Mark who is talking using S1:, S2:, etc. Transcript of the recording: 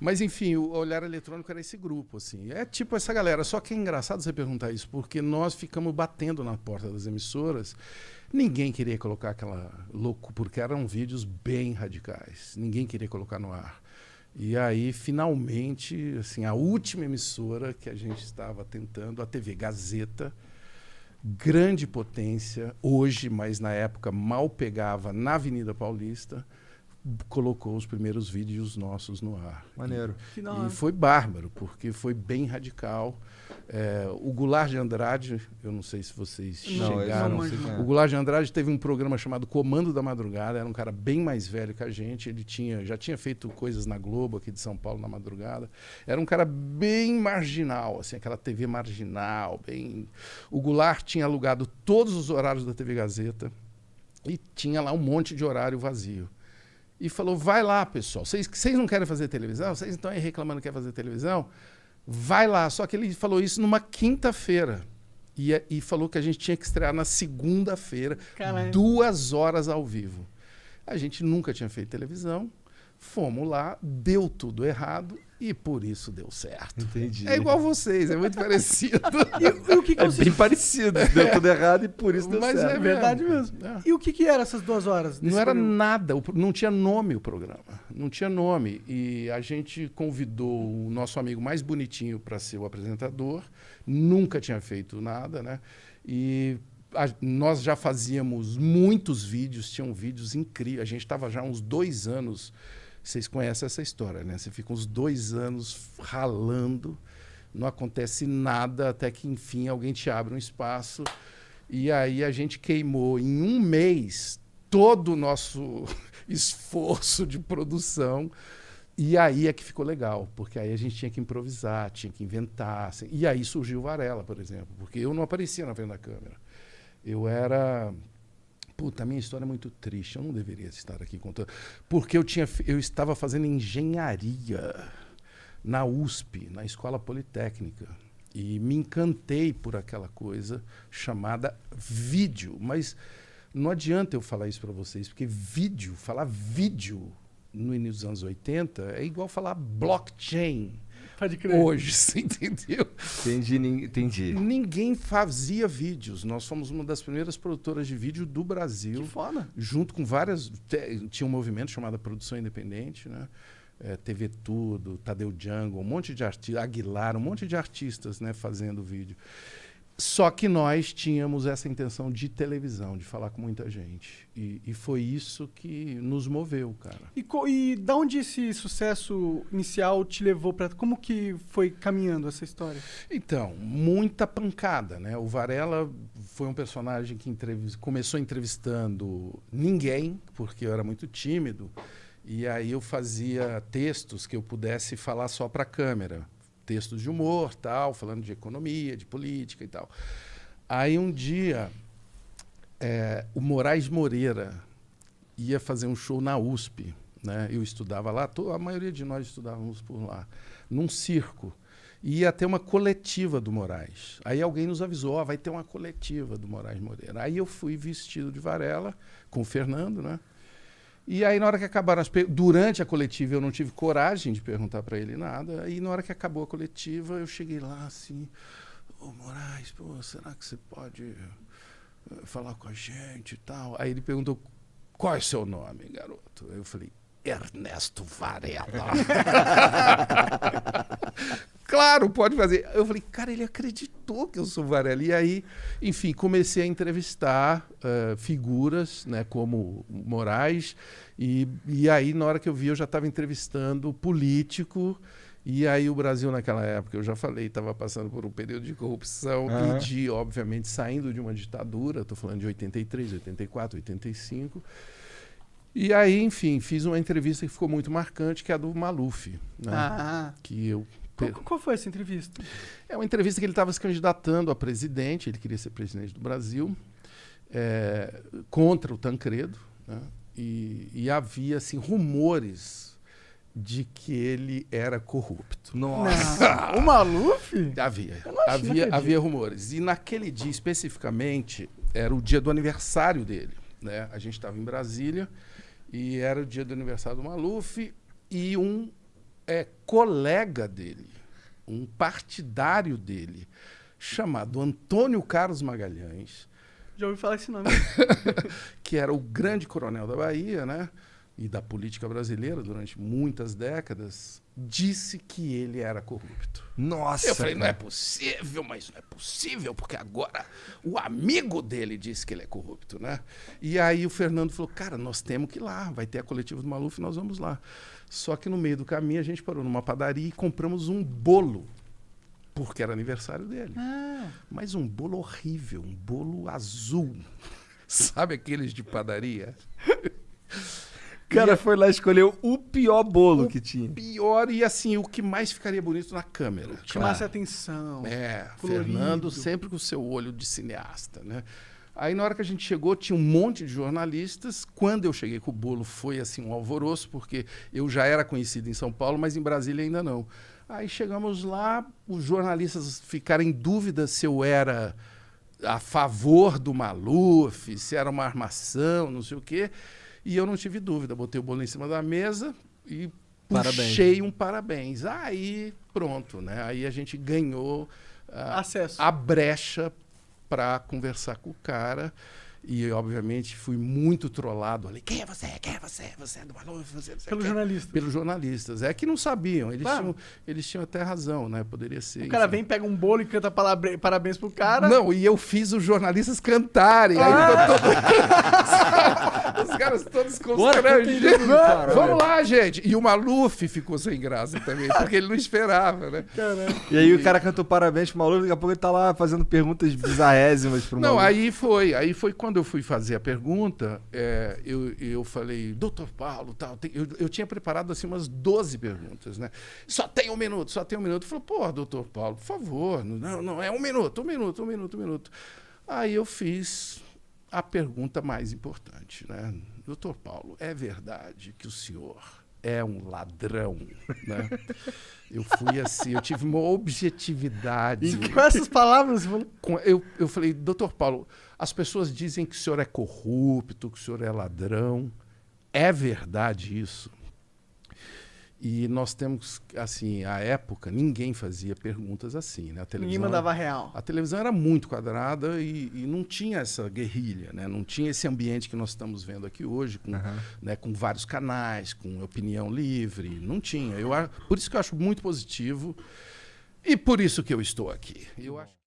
S1: Mas, enfim, o Olhar Eletrônico era esse grupo, assim. É tipo essa galera. Só que é engraçado você perguntar isso, porque nós ficamos batendo na porta das emissoras. Ninguém queria colocar aquela louco, porque eram vídeos bem radicais. Ninguém queria colocar no ar. E aí, finalmente, assim, a última emissora que a gente estava tentando, a TV Gazeta, grande potência, hoje, mas na época mal pegava na Avenida Paulista, colocou os primeiros vídeos nossos no ar.
S2: Maneiro.
S1: E foi bárbaro, porque foi bem radical. O Goulart de Andrade, eu não sei se vocês chegaram. O Goulart de Andrade teve um programa chamado Comando da Madrugada, era um cara bem mais velho que a gente, ele já tinha feito coisas na Globo, aqui de São Paulo, na madrugada. Era um cara bem marginal, assim, aquela TV marginal. O Goulart tinha alugado todos os horários da TV Gazeta e tinha lá um monte de horário vazio. E falou, vai lá, pessoal, vocês não querem fazer televisão? Vocês estão aí reclamando que quer fazer televisão? Vai lá. Só que ele falou isso numa quinta-feira. E falou que a gente tinha que estrear na segunda-feira, 2 horas ao vivo. A gente nunca tinha feito televisão. Fomos lá, deu tudo errado e por isso deu certo.
S2: Entendi.
S1: É igual vocês, é muito parecido.
S2: E o que
S3: é bem parecido. Deu tudo errado e por isso deu
S1: Mas
S3: certo.
S1: é
S2: verdade mesmo. E o que eram essas 2 horas?
S1: Não era nada, não tinha nome o programa. Não tinha nome. E a gente convidou o nosso amigo mais bonitinho para ser o apresentador. Nunca tinha feito nada, né? E nós já fazíamos muitos vídeos, tinham vídeos incríveis. A gente estava já há uns 2 anos. Vocês conhecem essa história, né? Você fica uns 2 anos ralando, não acontece nada, até que, enfim, alguém te abre um espaço. E aí a gente queimou em 1 mês todo o nosso esforço de produção. E aí é que ficou legal, porque aí a gente tinha que improvisar, tinha que inventar. Assim. E aí surgiu o Varela, por exemplo, porque eu não aparecia na frente da câmera. Eu era... Puta, a minha história é muito triste, eu não deveria estar aqui contando. Porque eu estava fazendo engenharia na USP, na Escola Politécnica. E me encantei por aquela coisa chamada vídeo. Mas não adianta eu falar isso para vocês, porque falar vídeo no início dos anos 80 é igual falar blockchain.
S2: Pode crer.
S1: Hoje, você entendeu?
S3: Entendi.
S1: Ninguém fazia vídeos. Nós fomos uma das primeiras produtoras de vídeo do Brasil.
S2: Que foda.
S1: Junto com várias... Tinha um movimento chamado Produção Independente, né? TV Tudo, Tadeu Django, um monte de artistas, Aguilar, um monte de artistas, né, fazendo vídeo. Só que nós tínhamos essa intenção de televisão, de falar com muita gente. E foi isso que nos moveu, cara.
S2: E da onde esse sucesso inicial te levou para... Como que foi caminhando essa história?
S1: Então, muita pancada, né? O Varela foi um personagem que começou entrevistando ninguém, porque eu era muito tímido. E aí eu fazia textos que eu pudesse falar só para a câmera. Textos de humor, tal, falando de economia, de política e tal. Aí um dia, o Moraes Moreira ia fazer um show na USP, né? Eu estudava lá, a maioria de nós estudávamos por lá, num circo. E ia ter uma coletiva do Moraes. Aí alguém nos avisou, vai ter uma coletiva do Moraes Moreira. Aí eu fui vestido de Varela, com o Fernando, né? E aí, na hora que acabaram durante a coletiva, eu não tive coragem de perguntar para ele nada. E na hora que acabou a coletiva, eu cheguei lá assim, Moraes, pô, será que você pode falar com a gente e tal? Aí ele perguntou, qual é o seu nome, garoto? Eu falei, Ernesto Varela. Claro, pode fazer. Eu falei, cara, ele acreditou que eu sou Varela. E aí, enfim, comecei a entrevistar figuras, né, como Moraes. E aí, na hora que eu vi, eu já estava entrevistando político. E aí o Brasil, naquela época, eu já falei, estava passando por um período de corrupção e de, obviamente, saindo de uma ditadura. Estou falando de 83, 84, 85. E aí, enfim, fiz uma entrevista que ficou muito marcante, que é a do Maluf. Né? Que eu...
S2: Qual foi essa entrevista?
S1: É uma entrevista que ele estava se candidatando a presidente, ele queria ser presidente do Brasil, contra o Tancredo, né? E havia assim, rumores de que ele era corrupto.
S2: Nossa! O Maluf?
S1: Havia rumores. E naquele dia, especificamente, era o dia do aniversário dele. Né? A gente estava em Brasília e era o dia do aniversário do Maluf e um colega dele, um partidário dele, chamado Antônio Carlos Magalhães,
S2: Já ouvi falar esse nome.
S1: que era o grande coronel da Bahia, né? E da política brasileira durante muitas décadas, disse que ele era corrupto.
S3: Nossa!
S1: Eu falei, não é
S3: cara.
S1: possível, mas não é possível, porque agora o amigo dele disse que ele é corrupto, né? E aí o Fernando falou, cara, nós temos que ir lá, vai ter a coletiva do Maluf, nós vamos lá. Só que no meio do caminho a gente parou numa padaria e compramos um bolo, porque era aniversário dele. Mas um bolo horrível, um bolo azul. Sabe aqueles de padaria?
S3: O cara foi lá e escolheu o pior bolo que tinha.
S1: Pior e assim, o que mais ficaria bonito na câmera.
S2: Chamasse a atenção. Colorido.
S1: Fernando sempre com o seu olho de cineasta, né? Aí na hora que a gente chegou, tinha um monte de jornalistas. Quando eu cheguei com o bolo, foi assim um alvoroço, porque eu já era conhecido em São Paulo, mas em Brasília ainda não. Aí chegamos lá, os jornalistas ficaram em dúvida se eu era a favor do Maluf, se era uma armação, não sei o quê. E eu não tive dúvida, botei o bolo em cima da mesa e puxei um parabéns. Aí, pronto, né? Aí a gente ganhou
S2: Acesso.
S1: a brecha para conversar com o cara. E, obviamente, fui muito trollado ali. Quem é você? Quem é você? Você é do Maluf? Você não sei
S2: Pelo
S1: quem.
S2: jornalista.
S1: Pelos jornalistas. É que não sabiam.
S2: Claro.
S1: Eles tinham até razão, né? Poderia ser.
S2: O cara
S1: enfim.
S2: vem, pega um bolo e canta parabéns pro cara.
S1: Não, e eu fiz os jornalistas cantarem. Aí ficou todo... Os caras todos constrangidos. Vamos lá, gente. E o Maluf ficou sem graça também, porque ele não esperava, né?
S2: Caramba.
S3: E aí o cara cantou parabéns pro Maluf, daqui a pouco ele tá lá fazendo perguntas bizarrésimas pro
S1: Não,
S3: Maluf.
S1: aí foi quando eu fui fazer a pergunta, eu falei, doutor Paulo, tal, eu tinha preparado assim umas 12 perguntas, né? Só tem um minuto. Ele falou, pô, doutor Paulo, por favor, não, é um minuto. Aí eu fiz a pergunta mais importante, né? Doutor Paulo, é verdade que o senhor é um ladrão, né? Eu fui assim, eu tive uma objetividade.
S2: E com essas palavras, você falou,
S1: Eu falei, doutor Paulo, as pessoas dizem que o senhor é corrupto, que o senhor é ladrão. É verdade isso? E nós temos, assim, à época, ninguém fazia perguntas assim, né?
S2: ninguém mandava real.
S1: A televisão era muito quadrada e não tinha essa guerrilha, né? Não tinha esse ambiente que nós estamos vendo aqui hoje, né, com vários canais, com opinião livre. Não tinha. Por isso que eu acho muito positivo e por isso que eu estou aqui. Eu acho